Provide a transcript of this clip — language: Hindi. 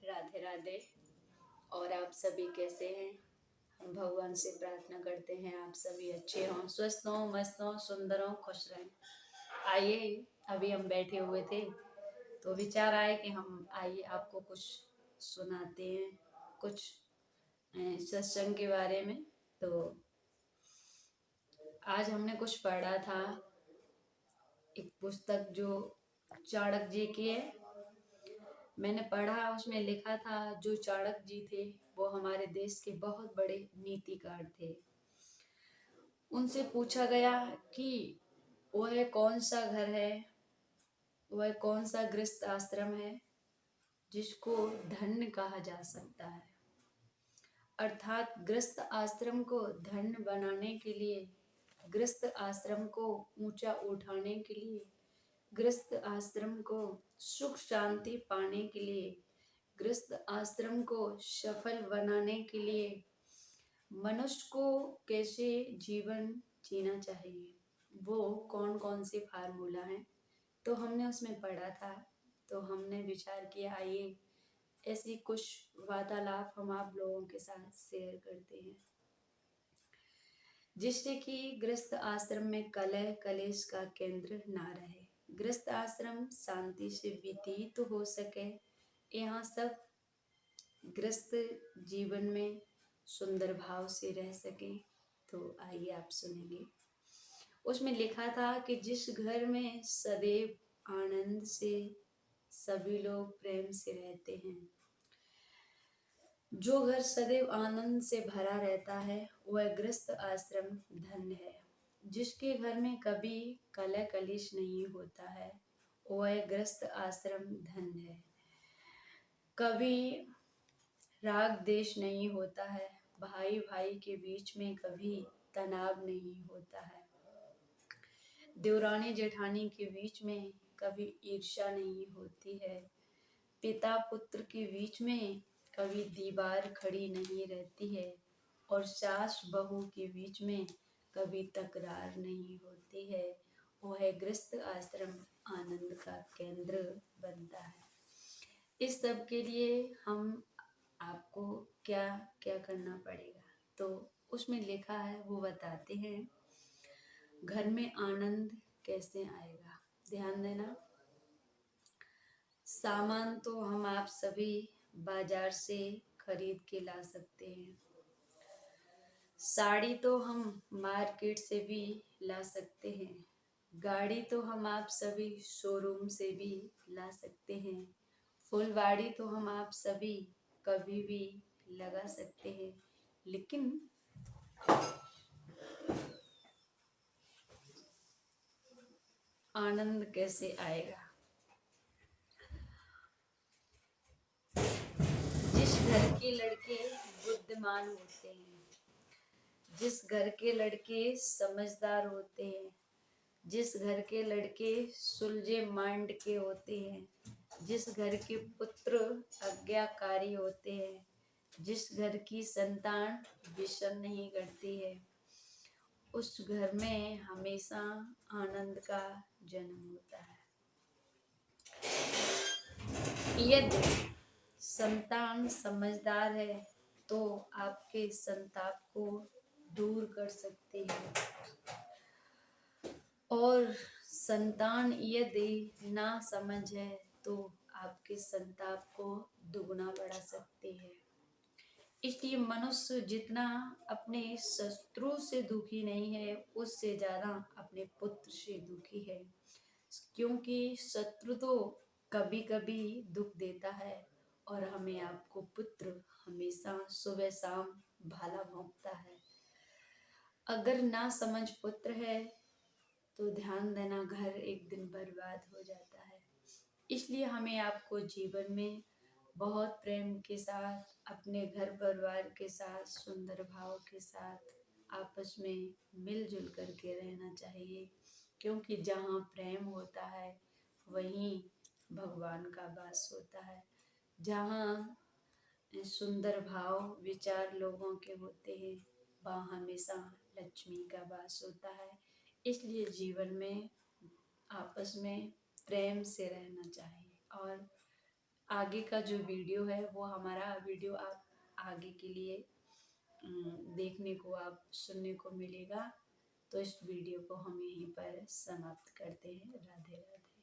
राधे राधे। और आप सभी कैसे हैं? हम भगवान से प्रार्थना करते हैं आप सभी अच्छे हों, स्वस्थ हों, मस्त हों, सुंदर हों, खुश रहें। आइए, अभी हम बैठे हुए थे तो विचार आए कि हम आइए आपको कुछ सुनाते हैं, कुछ सत्संग के बारे में। तो आज हमने कुछ पढ़ा था, एक पुस्तक जो चाणक्य जी की है। मैंने पढ़ा, उसमें लिखा था जो चाणक्य जी थे वो हमारे देश के बहुत बड़े नीतिकार थे। उनसे पूछा गया कि वह कौन सा घर है, वह कौन सा गृहस्थ आश्रम है जिसको धन्य कहा जा सकता है। अर्थात गृहस्थ आश्रम को धन्य बनाने के लिए, गृहस्थ आश्रम को ऊंचा उठाने के लिए, गृहस्थ आश्रम को सुख शांति पाने के लिए, गृहस्थ आश्रम को सफल बनाने के लिए मनुष्य को कैसे जीवन जीना चाहिए, वो कौन कौन से फार्मूला हैं, तो हमने उसमें पढ़ा था। तो हमने विचार किया आइए ऐसी कुछ वार्तालाप हम आप लोगों के साथ शेयर करते हैं, जिससे कि गृहस्थ आश्रम में कलह कलेश का केंद्र ना रहे, गृहस्थ आश्रम शांति से व्यतीत हो सके, यहाँ सब गृहस्थ जीवन में सुंदर भाव से रह सके। तो आइए आप सुनेंगे। उसमें लिखा था कि जिस घर में सदैव आनंद से सभी लोग प्रेम से रहते हैं, जो घर सदैव आनंद से भरा रहता है वह गृहस्थ आश्रम धन्य है। जिसके घर में कभी कलह कलेश नहीं होता है वह गृहस्थ आश्रम धन्य है। कभी राग देश नहीं होता है, भाई भाई के बीच में कभी तनाव नहीं होता है, देवरानी जेठानी के बीच में कभी ईर्ष्या नहीं होती है, पिता पुत्र के बीच में कभी दीवार खड़ी नहीं रहती है, और सास बहू के बीच में कभी तकरार नहीं होती है। वह गृहस्थ आश्रम आनंद का केंद्र बनता है। इस सब के लिए हम आपको क्या क्या करना पड़ेगा, तो उसमें लिखा है वो बताते हैं। घर में आनंद कैसे आएगा, ध्यान देना। सामान तो हम आप सभी बाजार से खरीद के ला सकते हैं, साड़ी तो हम मार्केट से भी ला सकते हैं, गाड़ी तो हम आप सभी शोरूम से भी ला सकते हैं, फुलवाड़ी तो हम आप सभी कभी भी लगा सकते हैं, लेकिन आनंद कैसे आएगा। जिस घर के लड़के बुद्धिमान होते हैं, जिस घर के लड़के समझदार होते हैं, जिस घर के लड़के सुलझे माइंड के होते हैं, जिस घर के पुत्र आज्ञाकारी होते हैं, जिस घर की संतान विषम नहीं करती है, उस घर में हमेशा आनंद का जन्म होता है। यदि संतान समझदार है तो आपके संताप को दूर कर सकती है, और संतान यदि ना समझ है तो आपके संताप को दुगना बढ़ा सकती है। इसलिए मनुष्य जितना अपने शत्रु से दुखी नहीं है, उससे ज्यादा अपने पुत्र से दुखी है, क्योंकि शत्रु तो कभी कभी दुख देता है और हमें आपको पुत्र हमेशा सुबह शाम भाला भोंकता है। अगर ना समझ पुत्र है तो ध्यान देना, घर एक दिन बर्बाद हो जाता है। इसलिए हमें आपको जीवन में बहुत प्रेम के साथ, अपने घर परिवार के साथ, सुंदर भाव के साथ आपस में मिलजुल करके रहना चाहिए, क्योंकि जहाँ प्रेम होता है वहीं भगवान का वास होता है। जहाँ सुंदर भाव विचार लोगों के होते हैं वहाँ हमेशा लक्ष्मी का वास होता है। इसलिए जीवन में आपस में प्रेम से रहना चाहिए और आगे का जो वीडियो है वो हमारा वीडियो आप आगे के लिए देखने को, आप सुनने को मिलेगा। तो इस वीडियो को हम यहीं पर समाप्त करते हैं। राधे राधे।